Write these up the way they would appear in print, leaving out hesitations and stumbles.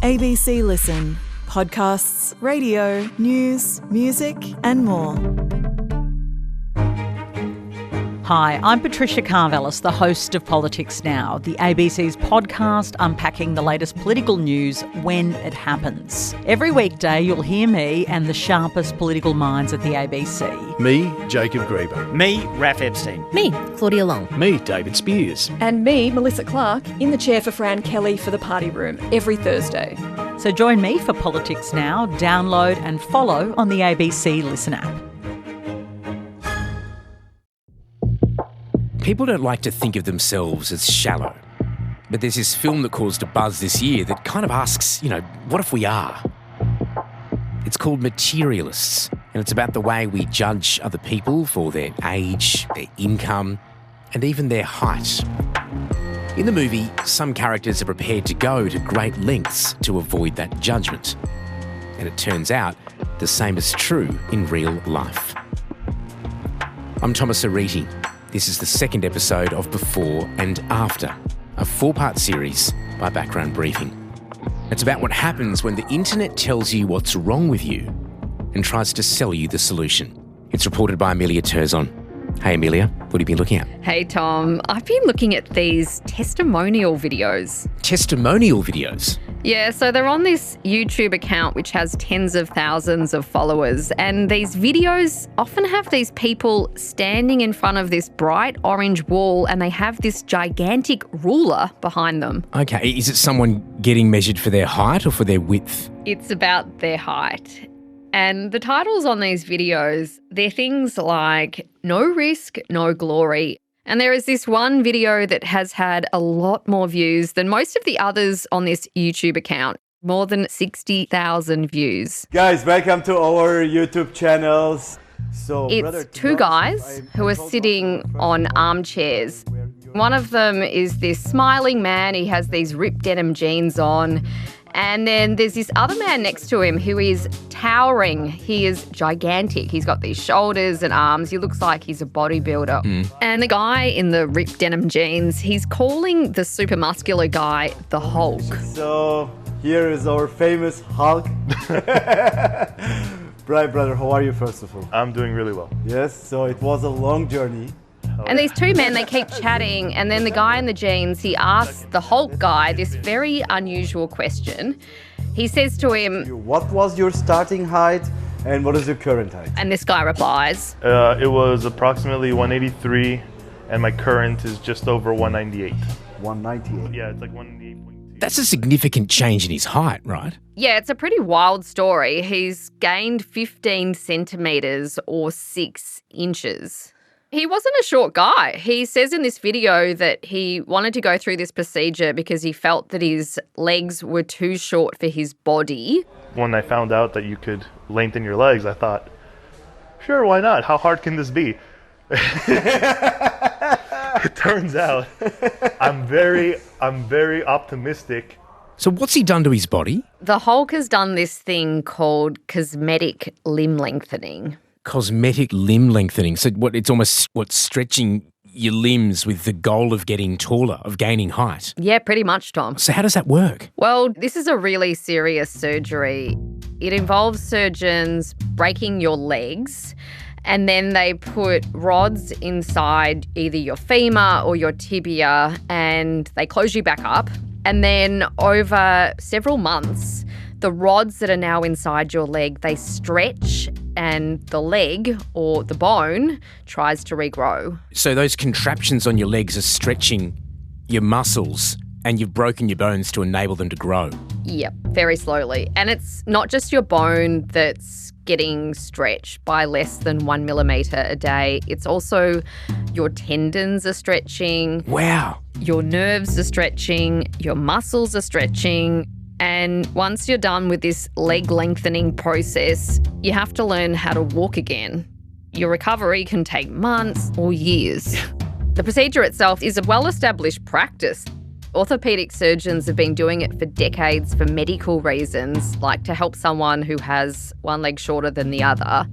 ABC Listen. Podcasts, radio, news, music and more. Hi, I'm Patricia Carvelis, the host of Politics Now, the ABC's podcast unpacking the latest political news when it happens. Every weekday you'll hear me and the sharpest political minds at the ABC. Me, Jacob Grieber. Me, Raph Epstein. Me, Claudia Long. Me, David Spears. And me, Melissa Clark, in the chair for Fran Kelly for The Party Room every Thursday. So join me for Politics Now, download and follow on the ABC Listen app. People don't like to think of themselves as shallow. But there's this film that caused a buzz this year that kind of asks, what if we are? It's called Materialists, and it's about the way we judge other people for their age, their income, and even their height. In the movie, some characters are prepared to go to great lengths to avoid that judgment. And it turns out the same is true in real life. I'm Thomas Ariti. This is the second episode of Before and After, a 4-part series by Background Briefing. It's about what happens when the internet tells you what's wrong with you and tries to sell you the solution. It's reported by Emilia Terzon. Hey Emilia, what have you been looking at? Hey Tom, I've been looking at these testimonial videos. Testimonial videos? Yeah, so they're on this YouTube account which has tens of thousands of followers, and these videos often have these people standing in front of this bright orange wall and they have this gigantic ruler behind them. Okay, is it someone getting measured for their height or for their width? It's about their height. And the titles on these videos, they're things like No Risk, No Glory. And there is this one video that has had a lot more views than most of the others on this YouTube account. More than 60,000 views. Guys, welcome to our YouTube channels. It's two guys who are sitting on armchairs. One of them is this smiling man. He has these ripped denim jeans on. And then there's this other man next to him who is towering. He is gigantic. He's got these shoulders and arms. He looks like he's a bodybuilder. And the guy in the ripped denim jeans, he's calling the super muscular guy the Hulk. So here is our famous Hulk. Brian, brother, how are you first of all? I'm doing really well. Yes, so it was a long journey. And these two men, they keep chatting, and then the guy in the jeans, he asks the Hulk guy this very unusual question. He says to him, what was your starting height and what is your current height? And this guy replies, It was approximately 183 and my current is just over 198. 198? Yeah, it's like 198.2. That's a significant change in his height, right? Yeah, it's a pretty wild story. He's gained 15 centimetres or 6 inches. He wasn't a short guy. He says in this video that he wanted to go through this procedure because he felt that his legs were too short for his body. When I found out that you could lengthen your legs, I thought, sure, why not? How hard can this be? It turns out I'm very optimistic. So what's he done to his body? The Hulk has done this thing called cosmetic limb lengthening. Cosmetic limb lengthening. So it's almost stretching your limbs with the goal of getting taller, of gaining height. Yeah, pretty much, Tom. So how does that work? Well, this is a really serious surgery. It involves surgeons breaking your legs, and then they put rods inside either your femur or your tibia and they close you back up. And then over several months, the rods that are now inside your leg, they stretch and the leg or the bone tries to regrow. So those contraptions on your legs are stretching your muscles and you've broken your bones to enable them to grow. Yep, very slowly. And it's not just your bone that's getting stretched by less than 1 millimetre a day. It's also your tendons are stretching. Wow. Your nerves are stretching. Your muscles are stretching. And once you're done with this leg lengthening process, you have to learn how to walk again. Your recovery can take months or years. The procedure itself is a well-established practice. Orthopaedic surgeons have been doing it for decades for medical reasons, like to help someone who has one leg shorter than the other.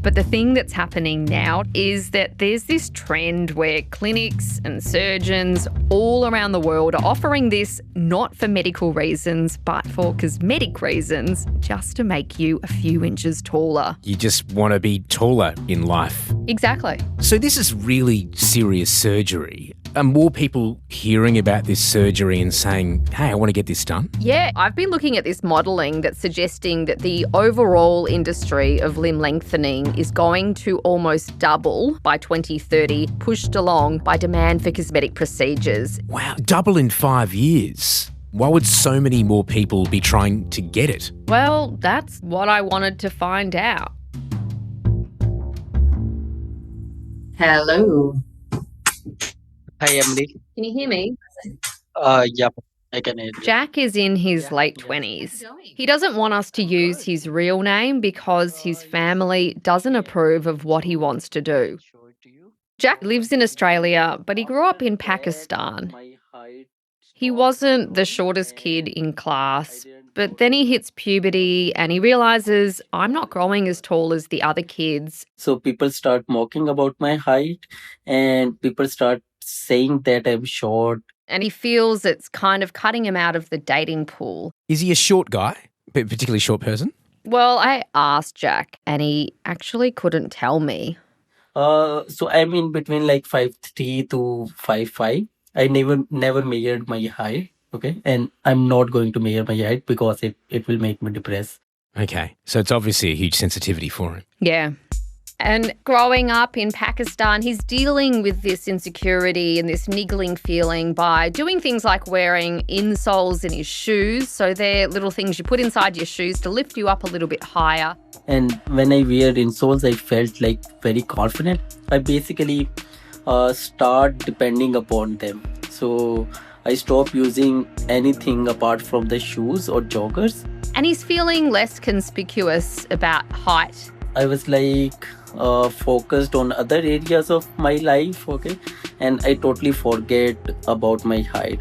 But the thing that's happening now is that there's this trend where clinics and surgeons all around the world are offering this not for medical reasons, but for cosmetic reasons, just to make you a few inches taller. You just want to be taller in life. Exactly. So this is really serious surgery. Are more people hearing about this surgery and saying, hey, I want to get this done? Yeah, I've been looking at this modelling that's suggesting that the overall industry of limb lengthening is going to almost double by 2030, pushed along by demand for cosmetic procedures. Wow, double in 5 years. Why would so many more people be trying to get it? Well, that's what I wanted to find out. Hello. Hi, Emily. Can you hear me? Yep, I can hear you. Jack is in his late 20s. He doesn't want us to use his real name because his family doesn't approve of what he wants to do. Jack lives in Australia, but he grew up in Pakistan. He wasn't the shortest kid in class, but then he hits puberty and he realises, I'm not growing as tall as the other kids. So people start mocking about my height and people start saying that I'm short. And he feels it's kind of cutting him out of the dating pool. Is he a short guy? A particularly short person? Well, I asked Jack and he actually couldn't tell me. So I'm in between like 5'3" to 5'5". I never measured my height, okay? And I'm not going to measure my height because it will make me depressed. Okay, so it's obviously a huge sensitivity for him. Yeah. And growing up in Pakistan, he's dealing with this insecurity and this niggling feeling by doing things like wearing insoles in his shoes. So they're little things you put inside your shoes to lift you up a little bit higher. And when I wear insoles, I felt like very confident. I basically start depending upon them. So I stopped using anything apart from the shoes or joggers. And he's feeling less conspicuous about height. I was like focused on other areas of my life, okay? And I totally forget about my height.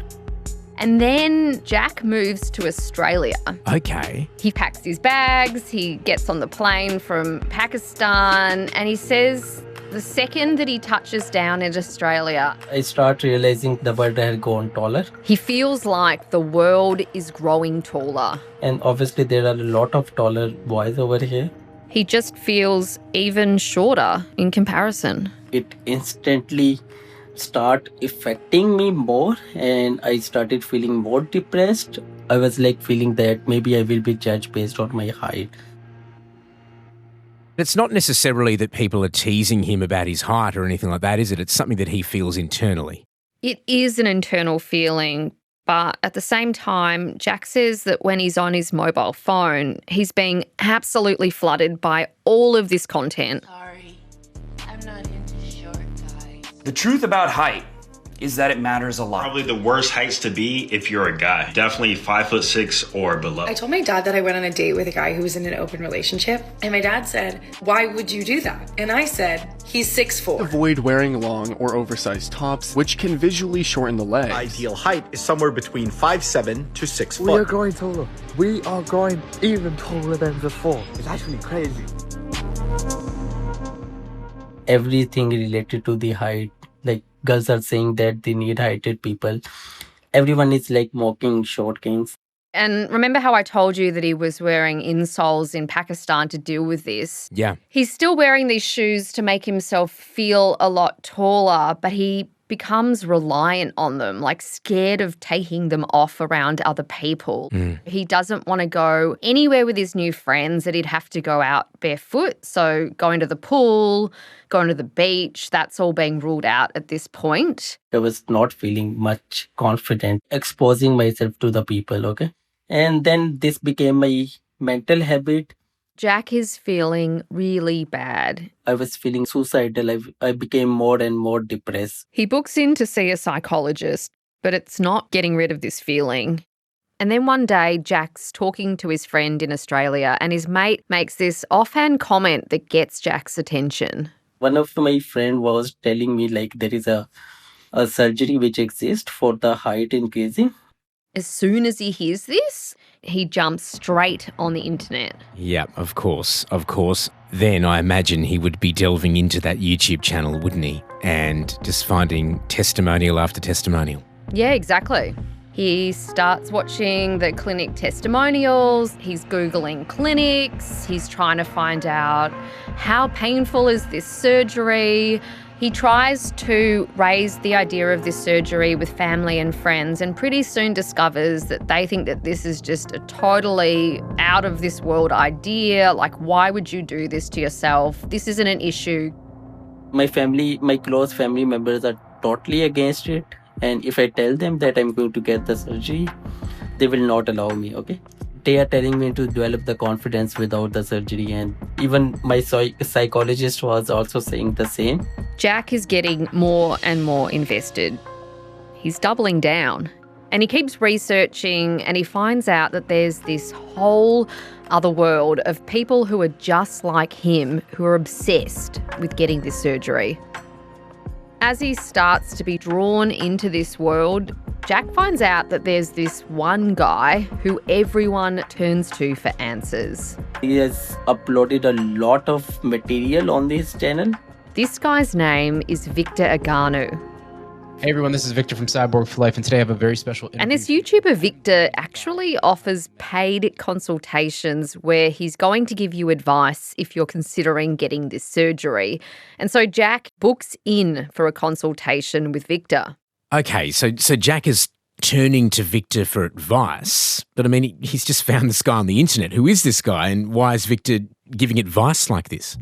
And then Jack moves to Australia. Okay. He packs his bags, he gets on the plane from Pakistan, and he says the second that he touches down in Australia, I start realizing the world had gone taller. he feels like the world is growing taller. And obviously there are a lot of taller boys over here. He just feels even shorter in comparison. It instantly start affecting me more and I started feeling more depressed. I was like feeling that maybe I will be judged based on my height. It's not necessarily that people are teasing him about his height or anything like that, is it? It's something that he feels internally. It is an internal feeling, but at the same time, Jack says that when he's on his mobile phone, he's being absolutely flooded by all of this content. Sorry, I'm not into short guys. The truth about height is that it matters a lot. Probably the worst heights to be if you're a guy. Definitely 5'6" or below. I told my dad that I went on a date with a guy who was in an open relationship, and my dad said, "Why would you do that?" And I said, "He's 6'4". Avoid wearing long or oversized tops, which can visually shorten the legs. Ideal height is somewhere between 5'7" to 6 foot. We are going taller. We are going even taller than before. It's actually crazy. Everything related to the height, like girls are saying that they need heighted people. Everyone is like mocking short kings. And remember how I told you that he was wearing insoles in Pakistan to deal with this? Yeah. He's still wearing these shoes to make himself feel a lot taller, but he becomes reliant on them, like scared of taking them off around other people. He doesn't want to go anywhere with his new friends that he'd have to go out barefoot. So going to the pool, going to the beach, that's all being ruled out at this point. I was not feeling much confident exposing myself to the people, okay? And then this became my mental habit. Jack is feeling really bad. I was feeling suicidal. I became more and more depressed. He books in to see a psychologist, but it's not getting rid of this feeling. And then one day, Jack's talking to his friend in Australia and his mate makes this offhand comment that gets Jack's attention. One of my friend was telling me like there is a surgery which exists for the height increasing. As soon as he hears this, he jumps straight on the internet. Yeah, of course. Then I imagine he would be delving into that YouTube channel, wouldn't he? And just finding testimonial after testimonial. Yeah, exactly. He starts watching the clinic testimonials, he's Googling clinics, he's trying to find out how painful is this surgery. He tries to raise the idea of this surgery with family and friends and pretty soon discovers that they think that this is just a totally out of this world idea. Like, why would you do this to yourself? This isn't an issue. My close family members are totally against it. And if I tell them that I'm going to get the surgery, they will not allow me, okay? They are telling me to develop the confidence without the surgery. And even my psychologist was also saying the same. Jack is getting more and more invested. He's doubling down. And he keeps researching and he finds out that there's this whole other world of people who are just like him, who are obsessed with getting this surgery. As he starts to be drawn into this world, Jack finds out that there's this one guy who everyone turns to for answers. He has uploaded a lot of material on this channel. This guy's name is Victor Aganu. Hey everyone, this is Victor from Cyborg for Life, and today I have a very special interview. And this YouTuber Victor actually offers paid consultations where he's going to give you advice if you're considering getting this surgery. And so Jack books in for a consultation with Victor. Okay, so Jack is turning to Victor for advice, but I mean, he's just found this guy on the internet. Who is this guy and why is Victor giving advice like this?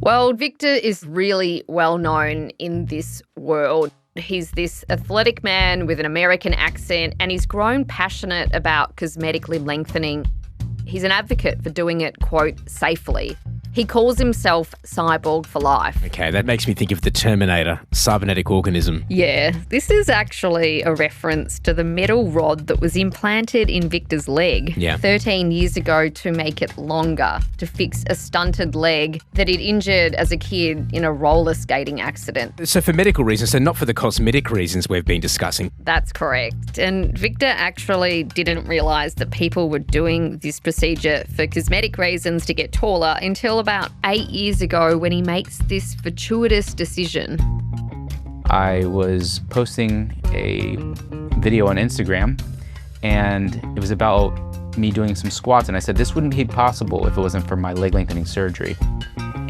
Well, Victor is really well known in this world. He's this athletic man with an American accent and he's grown passionate about cosmetic limb-lengthening. He's an advocate for doing it, quote, safely. He calls himself Cyborg for Life. Okay, that makes me think of the Terminator, cybernetic organism. Yeah, this is actually a reference to the metal rod that was implanted in Victor's leg 13 years ago to make it longer, to fix a stunted leg that he'd injured as a kid in a roller skating accident. So for medical reasons, so not for the cosmetic reasons we've been discussing. That's correct. And Victor actually didn't realise that people were doing this procedure for cosmetic reasons to get taller until about 8 years ago when he makes this fortuitous decision. I was posting a video on Instagram and it was about me doing some squats, and I said this wouldn't be possible if it wasn't for my leg lengthening surgery.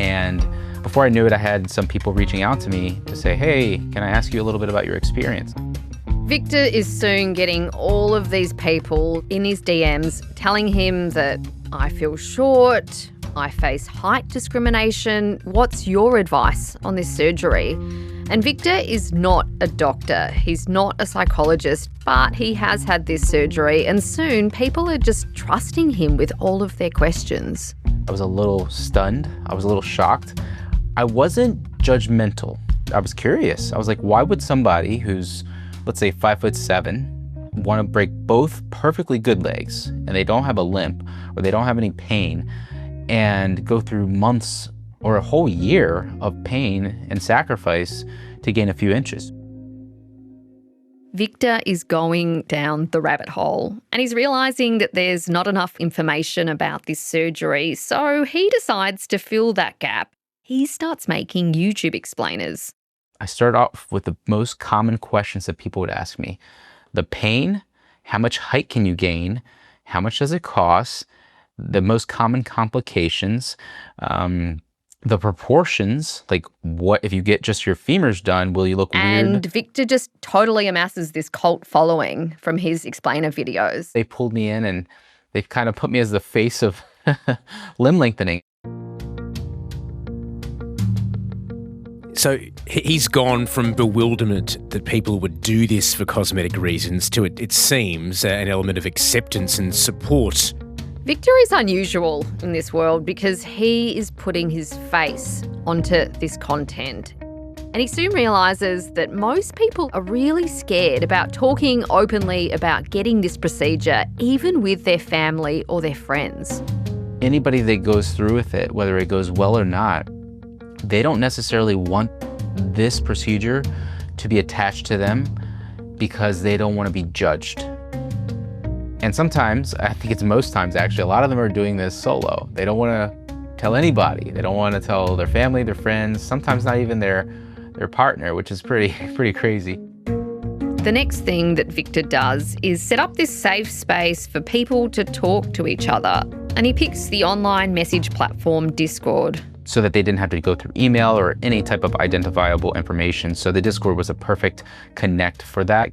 And before I knew it, I had some people reaching out to me to say, hey, can I ask you a little bit about your experience? Victor is soon getting all of these people in his DMs telling him that I feel short, I face height discrimination. What's your advice on this surgery? And Victor is not a doctor. He's not a psychologist, but he has had this surgery and soon people are just trusting him with all of their questions. I was a little stunned. I was a little shocked. I wasn't judgmental. I was curious. I was like, why would somebody who's, let's say, 5'7", want to break both perfectly good legs and they don't have a limp or they don't have any pain and go through months or a whole year of pain and sacrifice to gain a few inches? Victor is going down the rabbit hole and he's realising that there's not enough information about this surgery, so he decides to fill that gap. He starts making YouTube explainers. I started off with the most common questions that people would ask me. The pain, how much height can you gain, how much does it cost, the most common complications, the proportions, like what if you get just your femurs done, will you look weird? And Victor just totally amasses this cult following from his explainer videos. They pulled me in and they kind of put me as the face of limb lengthening. So he's gone from bewilderment that people would do this for cosmetic reasons to, it seems, an element of acceptance and support. Victor is unusual in this world because he is putting his face onto this content. And he soon realises that most people are really scared about talking openly about getting this procedure, even with their family or their friends. Anybody that goes through with it, whether it goes well or not, they don't necessarily want this procedure to be attached to them because they don't want to be judged. And sometimes, I think it's most times actually, a lot of them are doing this solo. They don't want to tell anybody. They don't want to tell their family, their friends, sometimes not even their partner, which is pretty crazy. The next thing that Victor does is set up this safe space for people to talk to each other. And he picks the online message platform Discord. So that they didn't have to go through email or any type of identifiable information. So the Discord was a perfect connect for that.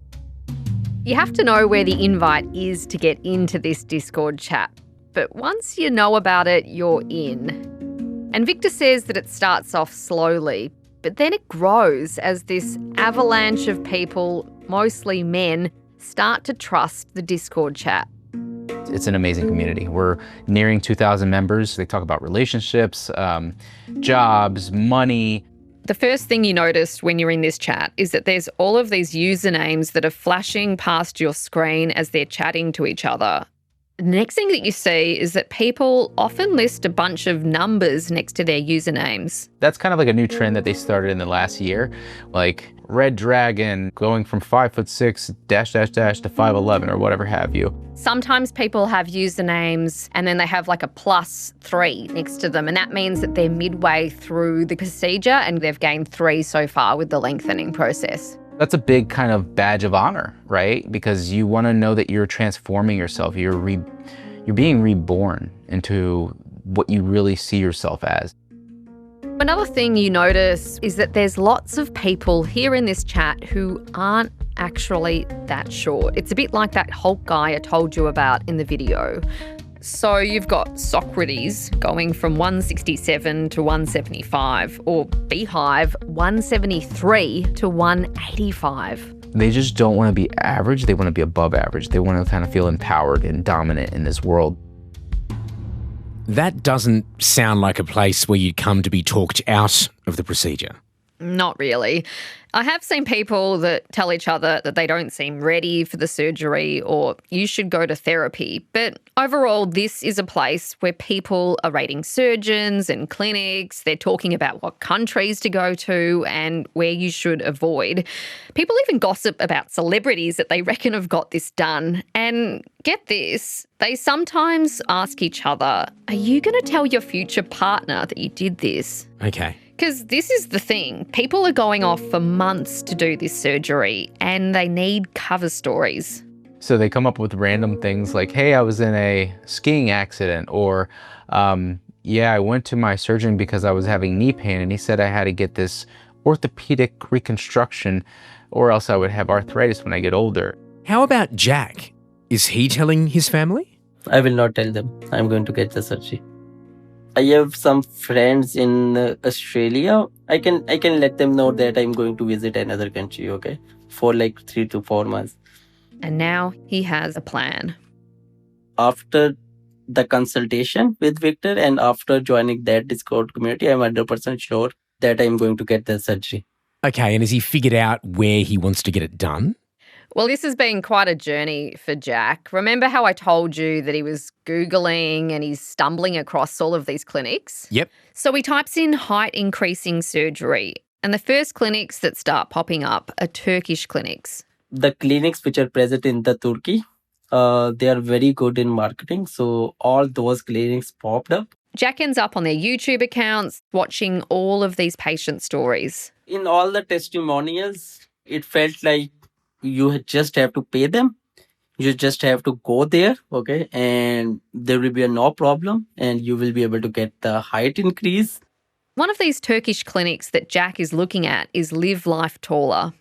You have to know where the invite is to get into this Discord chat. But once you know about it, you're in. And Victor says that it starts off slowly, but then it grows as this avalanche of people, mostly men, start to trust the Discord chat. It's an amazing community. We're nearing 2,000 members. They talk about relationships, jobs, money. The first thing you notice when you're in this chat is that there's all of these usernames that are flashing past your screen as they're chatting to each other. The next thing that you see is that people often list a bunch of numbers next to their usernames. That's kind of like a new trend that they started in the last year, like Red Dragon going from 5'6" -- to 5'11" or whatever have you. Sometimes people have usernames and then they have like a +3 next to them, and that means that they're midway through the procedure and they've gained 3 so far with the lengthening process. That's a big kind of badge of honor, right? Because you want to know that you're transforming yourself. You're being reborn into what you really see yourself as. Another thing you notice is that there's lots of people here in this chat who aren't actually that short. It's a bit like that Hulk guy I told you about in the video. So you've got Socrates going from 167 to 175, or Beehive 173 to 185. They just don't want to be average. They want to be above average. They want to kind of feel empowered and dominant in this world. That doesn't sound like a place where you'd come to be talked out of the procedure. Not really. I have seen people that tell each other that they don't seem ready for the surgery or you should go to therapy. But overall, this is a place where people are rating surgeons and clinics. They're talking about what countries to go to and where you should avoid. People even gossip about celebrities that they reckon have got this done. And get this, they sometimes ask each other, are you going to tell your future partner that you did this? Okay. Because this is the thing. People are going off for months to do this surgery and they need cover stories. So they come up with random things like, hey, I was in a skiing accident, or yeah, I went to my surgeon because I was having knee pain and he said I had to get this orthopedic reconstruction or else I would have arthritis when I get older. How about Jack? Is he telling his family? I will not tell them. I'm going to get the surgery. I have some friends in Australia. I can let them know that I'm going to visit another country, okay? For like 3 to 4 months. And now he has a plan. After the consultation with Victor and after joining that Discord community, I'm 100% sure that I'm going to get the surgery. Okay, and has he figured out where he wants to get it done? Well, this has been quite a journey for Jack. Remember how I told you that he was Googling and he's stumbling across all of these clinics? Yep. So he types in height increasing surgery, and the first clinics that start popping up are Turkish clinics. The clinics which are present in the Turkey, they are very good in marketing. So all those clinics popped up. Jack ends up on their YouTube accounts watching all of these patient stories. In all the testimonials, it felt like you just have to pay them. You just have to go there, okay? And there will be no problem and you will be able to get the height increase. One of these Turkish clinics that Jack is looking at is Live Life Taller.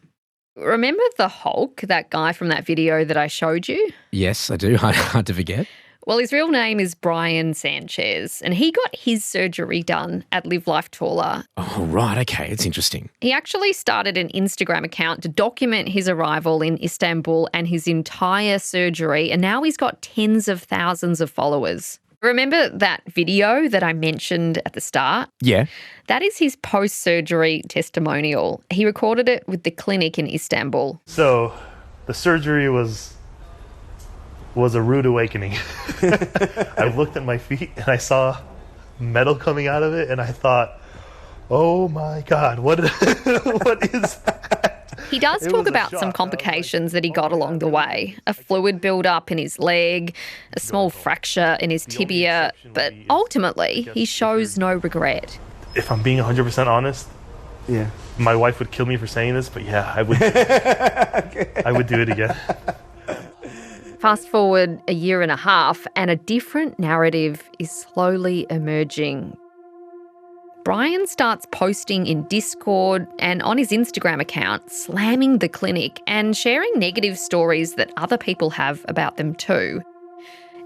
Remember the Hulk, that guy from that video that I showed you? Yes, I do. Hard to forget. Well, his real name is Brian Sanchez, and he got his surgery done at Live Life Taller. Oh, right. Okay. It's interesting. He actually started an Instagram account to document his arrival in Istanbul and his entire surgery, and now he's got tens of thousands of followers. Remember that video that I mentioned at the start? Yeah. That is his post-surgery testimonial. He recorded it with the clinic in Istanbul. So the surgery was a rude awakening. I looked at my feet and I saw metal coming out of it and I thought, oh my God, what is that? He does talk about some complications that he got along the way. A fluid build-up in his leg, a small fracture in his tibia, but ultimately he shows no regret. If I'm being 100% honest, yeah, my wife would kill me for saying this, but yeah, I would. I would do it again. Fast forward a year and a half, and a different narrative is slowly emerging. Brian starts posting in Discord and on his Instagram account, slamming the clinic and sharing negative stories that other people have about them too.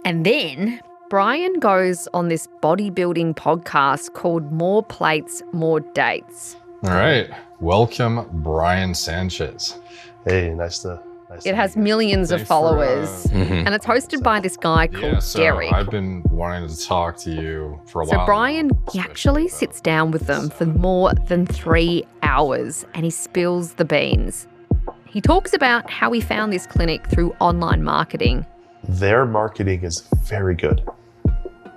And then Brian goes on this bodybuilding podcast called More Plates, More Dates. All right. Welcome, Brian Sanchez. Hey, nice to It has millions of followers, and it's hosted by this guy called Derek. I've been wanting to talk to you for a while. So Brian, he actually sits down with them for more than 3 hours and he spills the beans. He talks about how he found this clinic through online marketing. Their marketing is very good.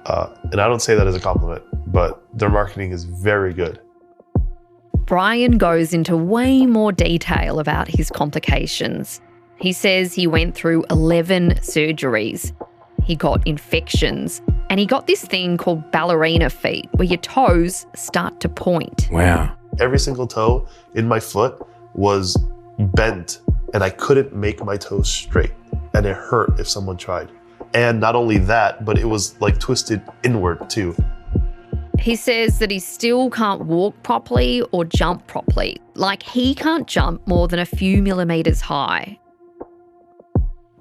And I don't say that as a compliment, but their marketing is very good. Brian goes into way more detail about his complications. He says he went through 11 surgeries. He got infections, and he got this thing called ballerina feet, where your toes start to point. Wow. Every single toe in my foot was bent, and I couldn't make my toes straight, and it hurt if someone tried. And not only that, but it was like twisted inward too. He says that he still can't walk properly or jump properly. Like, he can't jump more than a few millimetres high.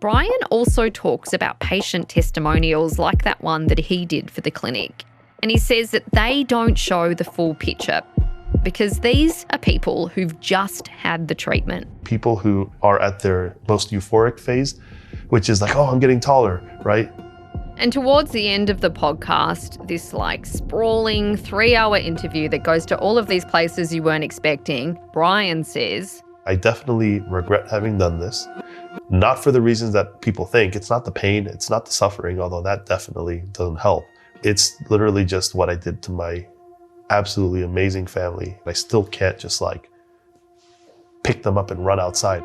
Brian also talks about patient testimonials like that one that he did for the clinic. And he says that they don't show the full picture because these are people who've just had the treatment. People who are at their most euphoric phase, which is like, oh, I'm getting taller, right? And towards the end of the podcast, this like sprawling 3-hour interview that goes to all of these places you weren't expecting, Brian says, I definitely regret having done this. Not for the reasons that people think. It's not the pain, it's not the suffering, although that definitely doesn't help. It's literally just what I did to my absolutely amazing family. I still can't just like pick them up and run outside.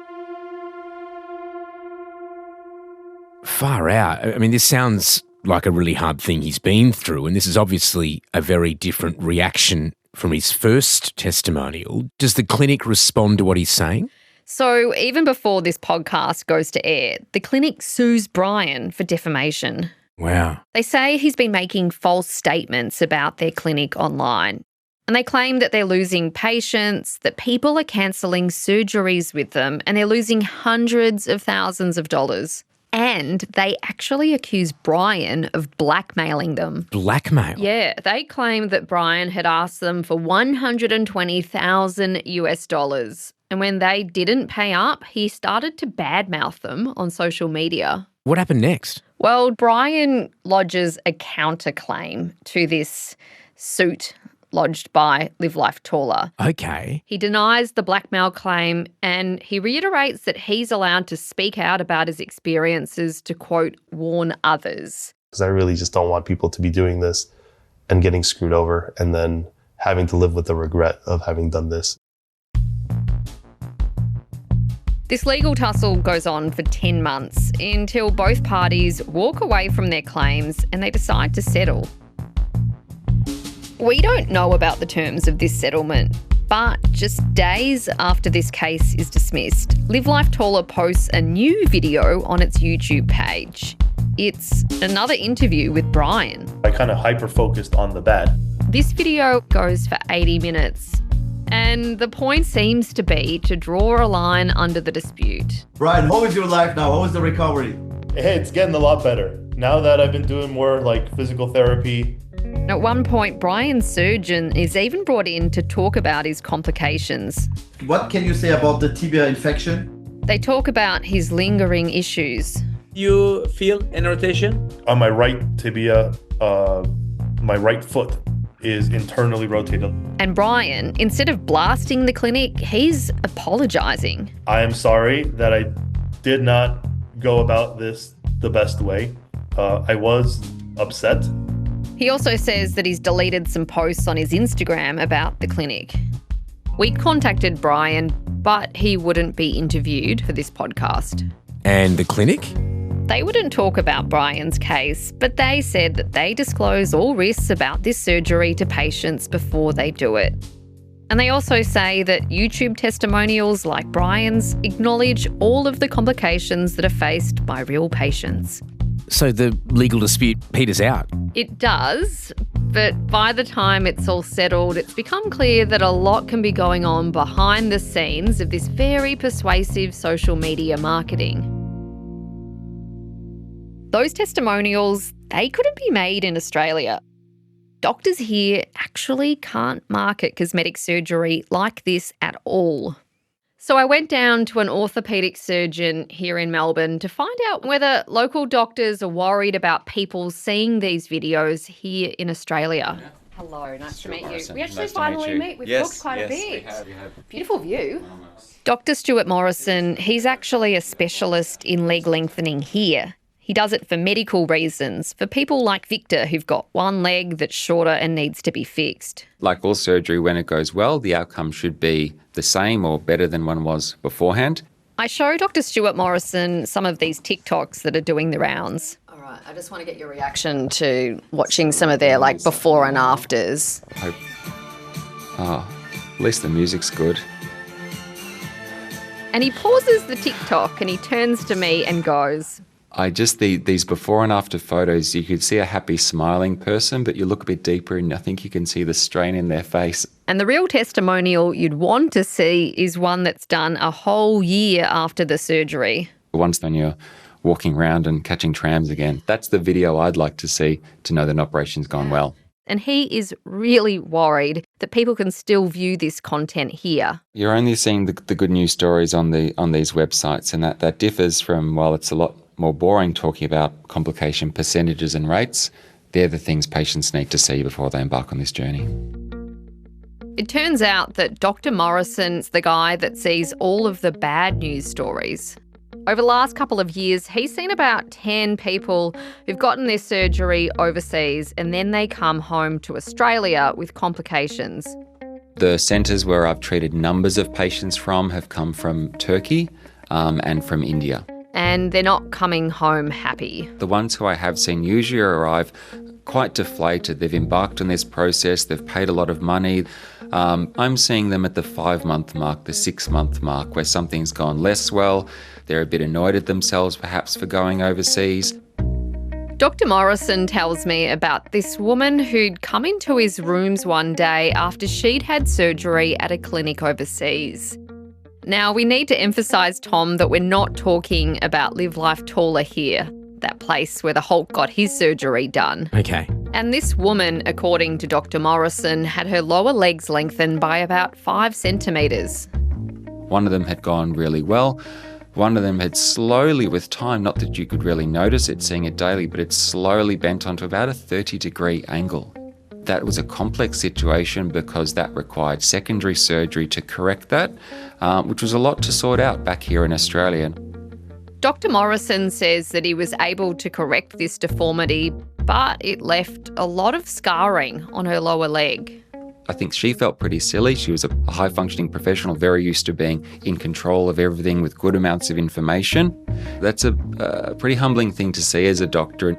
Far out. I mean, this sounds like a really hard thing he's been through, and this is obviously a very different reaction from his first testimonial. Does the clinic respond to what he's saying? So even before this podcast goes to air, the clinic sues Brian for defamation. Wow. They say he's been making false statements about their clinic online. And they claim that they're losing patients, that people are cancelling surgeries with them, and they're losing hundreds of thousands of dollars. And they actually accuse Brian of blackmailing them. Blackmail? Yeah, they claim that Brian had asked them for $120,000 US. And when they didn't pay up, he started to badmouth them on social media. What happened next? Well, Brian lodges a counterclaim to this suit lodged by Live Life Taller. Okay. He denies the blackmail claim and he reiterates that he's allowed to speak out about his experiences to, quote, warn others. Because I really just don't want people to be doing this and getting screwed over and then having to live with the regret of having done this. This legal tussle goes on for 10 months until both parties walk away from their claims and they decide to settle. We don't know about the terms of this settlement, but just days after this case is dismissed, Live Life Taller posts a new video on its YouTube page. It's another interview with Brian. I kind of hyper-focused on the bad. This video goes for 80 minutes. And the point seems to be to draw a line under the dispute. Brian, how is your life now? How is the recovery? Hey, it's getting a lot better. Now that I've been doing more like physical therapy. At one point, Brian's surgeon is even brought in to talk about his complications. What can you say about the tibia infection? They talk about his lingering issues. You feel an irritation? On my right tibia, my right foot is internally rotated. And Brian, instead of blasting the clinic, he's apologising. I am sorry that I did not go about this the best way. I was upset. He also says that he's deleted some posts on his Instagram about the clinic. We contacted Brian, but he wouldn't be interviewed for this podcast. And the clinic? They wouldn't talk about Brian's case, but they said that they disclose all risks about this surgery to patients before they do it. And they also say that YouTube testimonials like Brian's acknowledge all of the complications that are faced by real patients. So the legal dispute peters out? It does, but by the time it's all settled, it's become clear that a lot can be going on behind the scenes of this very persuasive social media marketing. Those testimonials, they couldn't be made in Australia. Doctors here actually can't market cosmetic surgery like this at all. So I went down to an orthopaedic surgeon here in Melbourne to find out whether local doctors are worried about people seeing these videos here in Australia. Yeah. Hello, nice to meet you. We actually finally meet. We've talked quite a bit. We have. Beautiful view. Dr. Stuart Morrison, he's actually a specialist in leg lengthening here. He does it for medical reasons, for people like Victor who've got one leg that's shorter and needs to be fixed. Like all surgery, when it goes well, the outcome should be the same or better than one was beforehand. I show Dr. Stuart Morrison some of these TikToks that are doing the rounds. All right, I just want to get your reaction to watching some of their before and afters. At least the music's good. And he pauses the TikTok and he turns to me and goes, These before and after photos, you could see a happy smiling person, but you look a bit deeper and I think you can see the strain in their face. And the real testimonial you'd want to see is one that's done a whole year after the surgery. Once when you're walking around and catching trams again, that's the video I'd like to see to know that an operation's gone well. And he is really worried that people can still view this content here. You're only seeing the good news stories on these websites, and that differs from, while it's a lot more boring talking about complication percentages and rates, they're the things patients need to see before they embark on this journey. It turns out that Dr. Morrison's the guy that sees all of the bad news stories. Over the last couple of years, he's seen about 10 people who've gotten their surgery overseas and then they come home to Australia with complications. The centres where I've treated numbers of patients from have come from Turkey and from India. And they're not coming home happy. The ones who I have seen usually arrive quite deflated. They've embarked on this process, they've paid a lot of money. I'm seeing them at the 5-month mark, the 6-month mark, where something's gone less well. They're a bit annoyed at themselves perhaps for going overseas. Dr. Morrison tells me about this woman who'd come into his rooms one day after she'd had surgery at a clinic overseas. Now, we need to emphasise, Tom, that we're not talking about Live Life Taller here, that place where the Hulk got his surgery done. Okay. And this woman, according to Dr. Morrison, had her lower legs lengthened by about 5 centimetres. One of them had gone really well. One of them had slowly, with time, not that you could really notice it seeing it daily, but it slowly bent onto about a 30-degree angle. That was a complex situation because that required secondary surgery to correct that, which was a lot to sort out back here in Australia. Dr. Morrison says that he was able to correct this deformity, but it left a lot of scarring on her lower leg. I think she felt pretty silly. She was a high-functioning professional, very used to being in control of everything with good amounts of information. That's a pretty humbling thing to see as a doctor.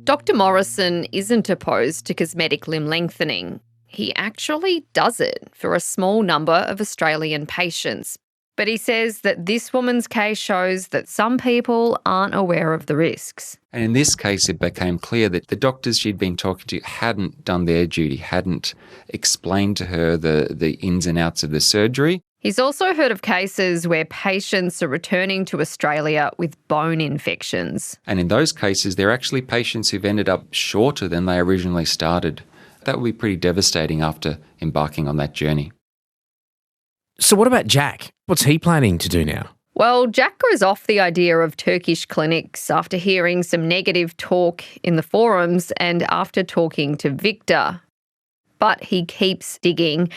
Dr. Morrison isn't opposed to cosmetic limb lengthening. He actually does it for a small number of Australian patients. But he says that this woman's case shows that some people aren't aware of the risks. And in this case, it became clear that the doctors she'd been talking to hadn't done their duty, hadn't explained to her the ins and outs of the surgery. He's also heard of cases where patients are returning to Australia with bone infections. And in those cases, they're actually patients who've ended up shorter than they originally started. That would be pretty devastating after embarking on that journey. So what about Jack? What's he planning to do now? Well, Jack goes off the idea of Turkish clinics after hearing some negative talk in the forums and after talking to Victor. But he keeps digging,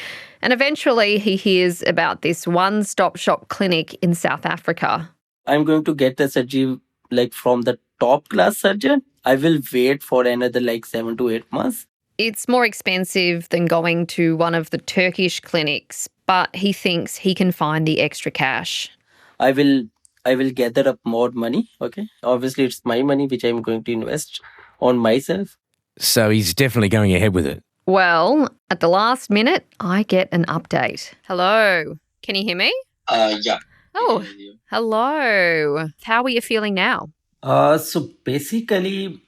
and eventually he hears about this one-stop shop clinic in South Africa. I'm going to get the surgery from the top class surgeon. I will wait for another 7 to 8 months. It's more expensive than going to one of the Turkish clinics, but he thinks he can find the extra cash. I will gather up more money, okay? Obviously, it's my money which I'm going to invest on myself. So he's definitely going ahead with it. Well, at the last minute, I get an update. Hello, can you hear me? Yeah. Oh, hello. How are you feeling now? So basically,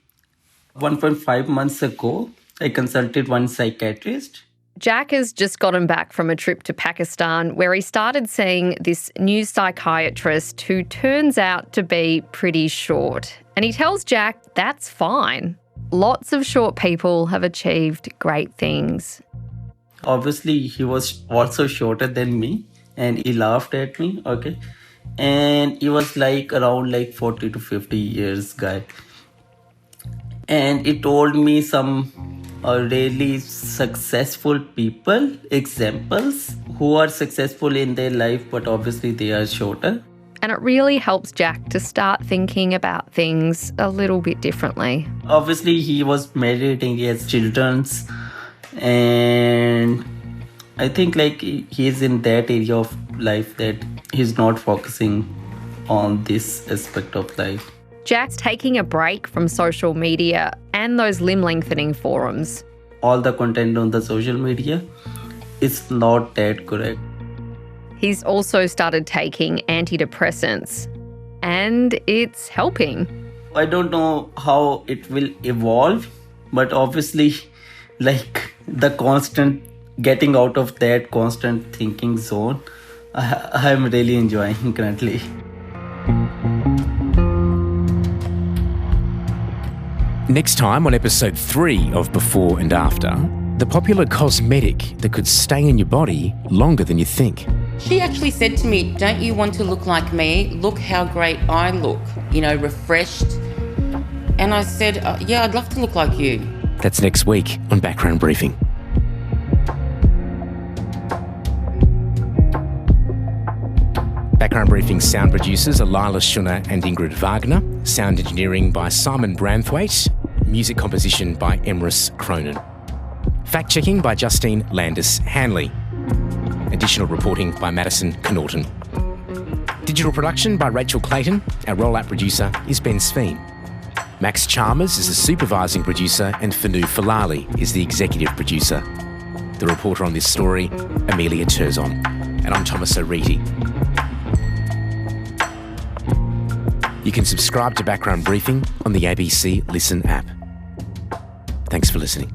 1.5 months ago, I consulted one psychiatrist. Jack has just gotten back from a trip to Pakistan where he started seeing this new psychiatrist who turns out to be pretty short. And he tells Jack that's fine. Lots of short people have achieved great things. Obviously, he was also shorter than me and he laughed at me, okay? And he was around 40 to 50 years guy. And he told me some really successful people, examples, who are successful in their life, but obviously they are shorter. And it really helps Jack to start thinking about things a little bit differently. Obviously, he was married and he has children. And I think he's in that area of life that he's not focusing on this aspect of life. Jack's taking a break from social media and those limb-lengthening forums. All the content on the social media is not that correct. He's also started taking antidepressants and it's helping. I don't know how it will evolve, but obviously the constant getting out of that constant thinking zone, I'm really enjoying currently. Next time on episode 3 of Before and After, the popular cosmetic that could stay in your body longer than you think. She actually said to me, don't you want to look like me? Look how great I look, refreshed. And I said, yeah, I'd love to look like you. That's next week on Background Briefing. Background Briefing's sound producers are Lila Schunner and Ingrid Wagner. Sound engineering by Simon Branthwaite. Music composition by Emrys Cronin. Fact-checking by Justine Landis-Hanley. Additional reporting by Madison Connaughton. Digital production by Rachel Clayton. Our rollout producer is Ben Sveen. Max Chalmers is the supervising producer and Fanu Falali is the executive producer. The reporter on this story, Emilia Terzon. And I'm Thomas O'Reilly. You can subscribe to Background Briefing on the ABC Listen app. Thanks for listening.